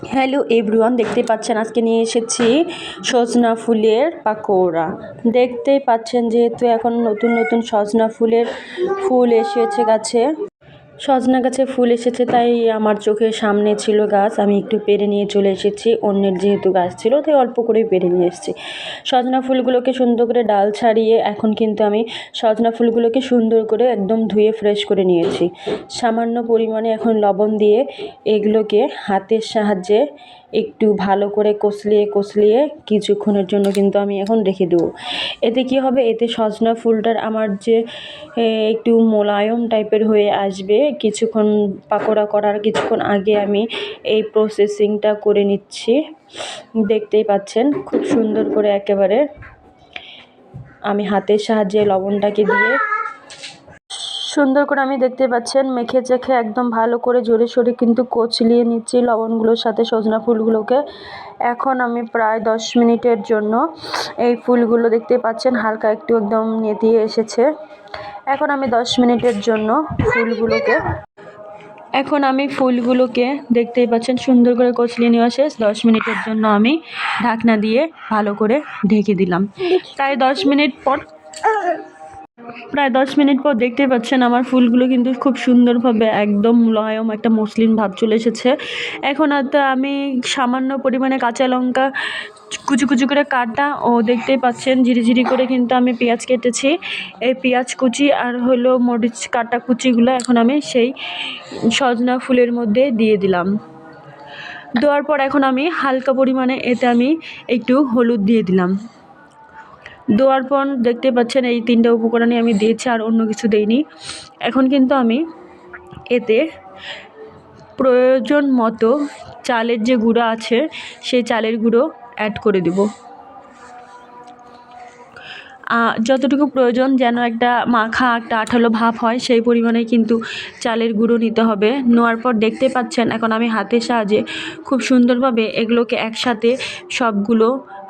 Hello everyone, দেখতে পাচ্ছেন আজকে নিয়ে এসেছি সজনা ফুলের পাকোড়া। দেখতেই পাচ্ছেন যেহেতু এখন নতুন নতুন সজনা ফুলের ফুল এসেছে গাছে, সজনা গাছে ফুল এসেছে, তাই আমার চোখের সামনে ছিল গাছ, আমি একটু পেরে নিয়ে চলে এসেছি। অন্যের যেহেতু গাছ ছিল তাই অল্প করেই পেরে নিয়ে এসেছি। সজনা ফুলগুলোকে সুন্দর করে ডাল ছাড়িয়ে এখন কিন্তু আমি সজনা ফুলগুলোকে সুন্দর করে একদম ধুয়ে ফ্রেশ করে নিয়েছি। সামান্য পরিমাণে এখন লবণ দিয়ে এগুলোকে হাতের সাহায্যে একটু ভালো করে কষলিয়ে কিছুক্ষণের জন্য কিন্তু আমি এখন রেখে দেবো। এতে কি হবে, এতে সজনা ফুলটার আমার যে একটু মোলায়ম টাইপের হয়ে আসবে। কিছুক্ষণ পাকোড়া করার কিছুক্ষণ আগে আমি এই প্রসেসিংটা করে নিচ্ছি। দেখতেই পাচ্ছেন খুব সুন্দর করে একেবারে আমি হাতের সাহায্যে লবণটাকে দিয়ে সুন্দর করে আমি দেখতে পাচ্ছেন মেখে চেখে একদম ভালো করে জোরে সোরে কিন্তু কচলিয়ে নিচ্ছি লবণগুলোর সাথে সজনা ফুলগুলোকে। এখন আমি প্রায় 10 মিনিটের জন্য এই ফুলগুলো দেখতে পাচ্ছেন হালকা একটু একদম নেতিয়ে এসেছে। এখন আমি 10 মিনিটের জন্য ফুলগুলোকে দেখতেই পাচ্ছেন সুন্দর করে কচলিয়ে নেওয়া শেষ। 10 মিনিটের জন্য আমি ঢাকনা দিয়ে ভালো করে ঢেকে দিলাম। প্রায় 10 মিনিট পর দেখতে পাচ্ছেন আমার ফুলগুলো কিন্তু খুব সুন্দরভাবে একদম মুলায়ম একটা মসলিন ভাব চলে এসেছে। এখন আমি সামান্য পরিমাণে কাঁচা লঙ্কা কুচি কুচি করে কাটা ও দেখতেই পাচ্ছেন ঝিরিঝিরি করে কিন্তু আমি পেঁয়াজ কেটেছি। এই পেঁয়াজ কুচি আর হলো মরিচ কাটা কুচিগুলো এখন আমি সেই সজনা ফুলের মধ্যে দিয়ে দিলাম। দেওয়ার পর এখন আমি হালকা পরিমাণে এতে আমি একটু হলুদ দিয়ে দিলাম। দেওয়ার পর দেখতে পাচ্ছেন এই 3টা উপকরণই আমি দিয়েছি, আর অন্য কিছু দেইনি। এখন কিন্তু আমি এতে প্রয়োজন মতো চালের যে গুঁড়ো আছে সেই চালের গুঁড়ো অ্যাড করে দেব। যতটুকু প্রয়োজন, যেন একটা মাখা একটা আঠালো ভাব হয় সেই পরিমাণে কিন্তু চালের গুঁড়ো নিতে হবে। নেওয়ার পর দেখতে পাচ্ছেন এখন আমি হাতের সাহায্যে খুব সুন্দরভাবে এগুলোকে একসাথে সবগুলো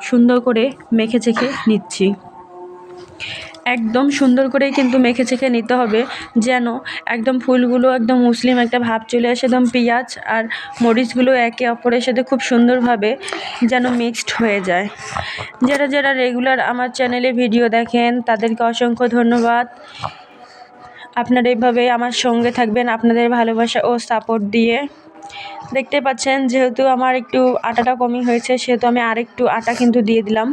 সুন্দর করে মেখে চেখে নিচ্ছি। একদম সুন্দর করে কিন্তু মেখে চেখে নিতে হবে, যেন একদম ফুলগুলো একদম মুসলিম একটা ভাব চলে আসে। একদম পেঁয়াজ আর মরিচগুলো একে অপরের সাথে খুব সুন্দরভাবে যেন মিক্সড হয়ে যায়। যারা রেগুলার আমার চ্যানেলে ভিডিও দেখেন তাদেরকে অসংখ্য ধন্যবাদ। আপনারা এইভাবে আমার সঙ্গে থাকবেন আপনাদের ভালোবাসা ও সাপোর্ট দিয়ে। দেখতে পাচ্ছেন যেহেতু আমার একটু আটাটা কমই হয়েছে, সেহেতু আমি আরেকটু আটা কিন্তু দিয়ে দিলাম।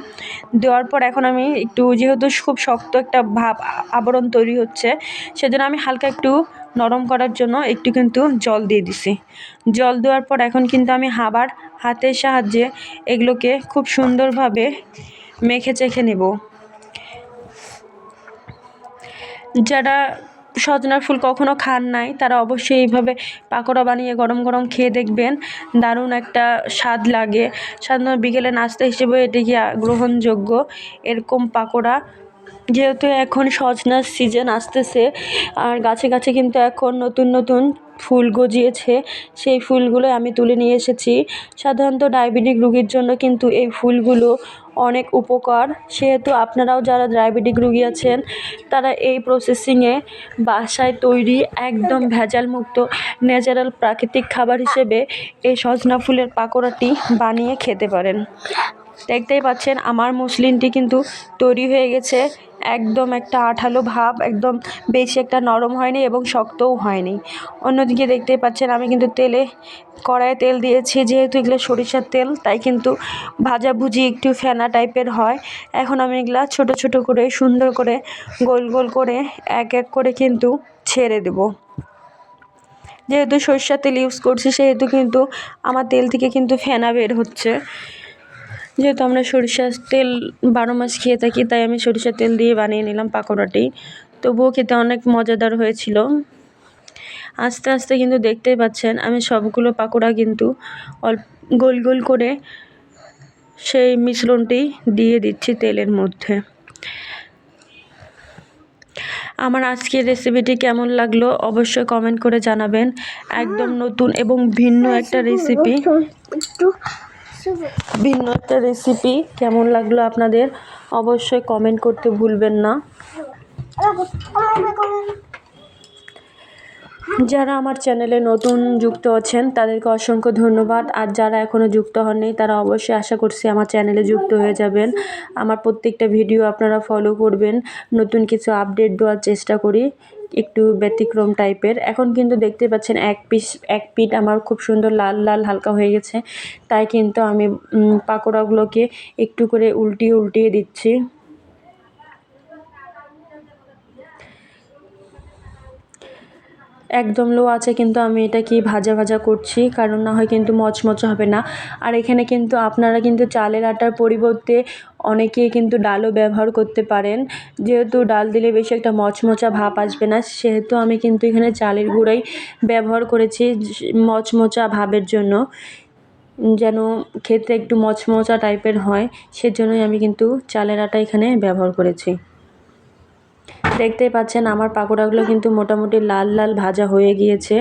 দেওয়ার পর এখন আমি একটু, যেহেতু খুব শক্ত একটা ভাব আবরণ তৈরি হচ্ছে, সেজন্য আমি হালকা একটু নরম করার জন্য একটু কিন্তু জল দিয়ে দিছি। জল দেওয়ার পর এখন কিন্তু আমি আবার হাতের সাহায্যে এগুলোকে খুব সুন্দরভাবে মেখে চেখে নেব। যারা সজনার ফুল কখনো খান নাই তারা অবশ্যই এইভাবে পাকোড়া বানিয়ে গরম গরম খেয়ে দেখবেন, দারুণ একটা স্বাদ লাগে। সাধারণত বিকেলে নাস্তা হিসেবে এটি কি গ্রহণযোগ্য এরকম পাকোড়া। যেহেতু এখন সজনার সিজন আসতেছে আর গাছে গাছে কিন্তু এখন নতুন নতুন ফুল গজিয়েছে, সেই ফুলগুলো আমি তুলে নিয়ে এসেছি। সাধারণত ডায়াবেটিক রোগীর জন্য কিন্তু এই ফুলগুলো অনেক উপকার। সেহেতু আপনারাও যারা ডায়াবেটিক রোগী আছেন তারা এই প্রসেসিংয়ে বাসায় তৈরি একদম ভেজালমুক্ত ন্যাচারাল প্রাকৃতিক খাবার হিসেবে এই সজনা ফুলের পাকোড়াটি বানিয়ে খেতে পারেন। দেখতেই পাচ্ছেন আমার মসলিনটি কিন্তু তৈরি হয়ে গেছে। একদম একটা আঠালো ভাব, একদম বেশি একটা নরম হয়নি এবং শক্তও হয়নি। অন্যদিকে দেখতেই পাচ্ছেন আমি কিন্তু কড়াইয়ে তেল দিয়েছি, যেহেতু এগুলো সরিষার তেল তাই কিন্তু ভাজাভুজি একটু ফেনা টাইপের হয়। এখন আমি এগুলা ছোট ছোট করে সুন্দর করে গোল গোল করে এক এক করে কিন্তু ছেড়ে দেব। যেহেতু সরিষার তেল ইউজ করছি সেহেতু কিন্তু আমার তেল থেকে কিন্তু ফেনা বের হচ্ছে। যেহেতু আমরা সরিষার তেল 12 মাস খেয়ে থাকি, তাই আমি সরিষার তেল দিয়ে বানিয়ে নিলাম পাকোড়াটি। তবুও খেতে অনেক মজাদার হয়েছিল। আস্তে আস্তে কিন্তু দেখতেই পাচ্ছেন আমি সবগুলো পাকোড়া কিন্তু গোল গোল করে সেই মিশ্রণটি দিয়ে দিচ্ছি তেলের মধ্যে। আমার আজকের রেসিপিটি কেমন লাগলো অবশ্যই কমেন্ট করে জানাবেন। একদম নতুন এবং ভিন্ন একটা রেসিপি কেমন লাগলো আপনাদের অবশ্যই কমেন্ট করতে ভুলবেন না। যারা আমার চ্যানেলে নতুন যুক্ত আছেন তাদেরকে অসংখ্য ধন্যবাদ, আর যারা এখনও যুক্ত হননি তারা অবশ্যই আশা করছি আমার চ্যানেলে যুক্ত হয়ে যাবেন। আমার প্রত্যেকটা ভিডিও আপনারা ফলো করবেন। নতুন কিছু আপডেট দেওয়ার চেষ্টা করি, একটু ব্যতিক্রম টাইপের। এখন কিন্তু দেখতে পাচ্ছেন এক পিঠ আমার খুব সুন্দর লাল লাল হালকা হয়ে গেছে, তাই কিন্তু আমি পাকোড়াগুলোকে একটু করে উল্টিয়ে উল্টিয়ে দিচ্ছি। একদম লো আছে কিন্তু আমি এটা কি ভাজা ভাজা করছি, কারণ না হয় কিন্তু মচমচে হবে না। আর এখানে কিন্তু আপনারা কিন্তু চালের আটার পরিবর্তে অনেকেই কিন্তু ডালও ব্যবহার করতে পারেন। যেহেতু ডাল দিলে বেশি একটা মচমচা ভাব আসবে না, সেহেতু আমি কিন্তু এখানে চালের গুঁড়োই ব্যবহার করেছি মচমচা ভাবের জন্য, যেন খেতে একটু মচমচা টাইপের হয়, সেজন্যই আমি কিন্তু চালের আটা এখানে ব্যবহার করেছি। দেখতেই পাচ্ছেন আমার পাকোড়াগুলো কিন্তু মোটামুটি লাল লাল ভাজা হয়ে গিয়েছে,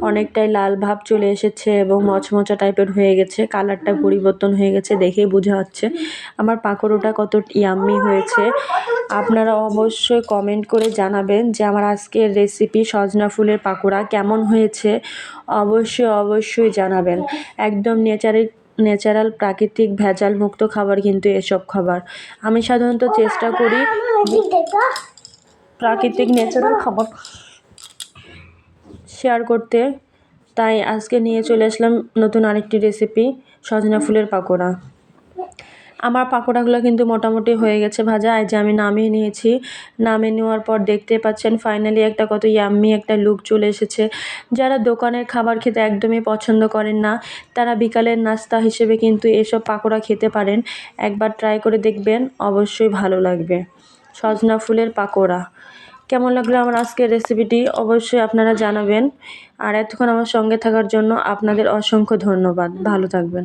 অনেকটাই লাল ভাব চলে এসেছে এবং মচমচা টাইপের হয়ে গেছে, কালারটা পরিবর্তন হয়ে গেছে, দেখেই বোঝা যাচ্ছে আমার পাকোড়াটা কত ইয়াম্মি হয়েছে। আপনারা অবশ্যই কমেন্ট করে জানাবেন যে আমার আজকের রেসিপি সজনা ফুলের পাকোড়া কেমন হয়েছে, অবশ্যই জানাবেন। একদম ন্যাচারাল প্রাকৃতিক ভেজাল মুক্ত খাবার কিন্তু এসব খাবার। আমি সাধারণত চেষ্টা করি প্রাকৃতিক ন্যাচারাল খাবার শেয়ার করতে, তাই আজকে নিয়ে চলে আসলাম নতুন আরেকটি রেসিপি, সজনা ফুলের পাকোড়া। আমার পাকোড়াগুলো কিন্তু মোটামুটি হয়ে গেছে ভাজা, এই যে আমি নামিয়ে নিয়েছি। নামিয়ে নেওয়ার পর দেখতে পাচ্ছেন ফাইনালি একটা কত ইয়াম্মি একটা লুক চলে এসেছে। যারা দোকানের খাবার খেতে একদমই পছন্দ করেন না, তারা বিকালের নাস্তা হিসেবে কিন্তু এসব পাকোড়া খেতে পারেন। একবার ট্রাই করে দেখবেন, অবশ্যই ভালো লাগবে। সজনা ফুলের পাকোড়া কেমন লাগলো আমার আজকের রেসিপিটি অবশ্যই আপনারা জানাবেন। আর এতক্ষণ আমার সঙ্গে থাকার জন্য আপনাদের অসংখ্য ধন্যবাদ। ভালো থাকবেন।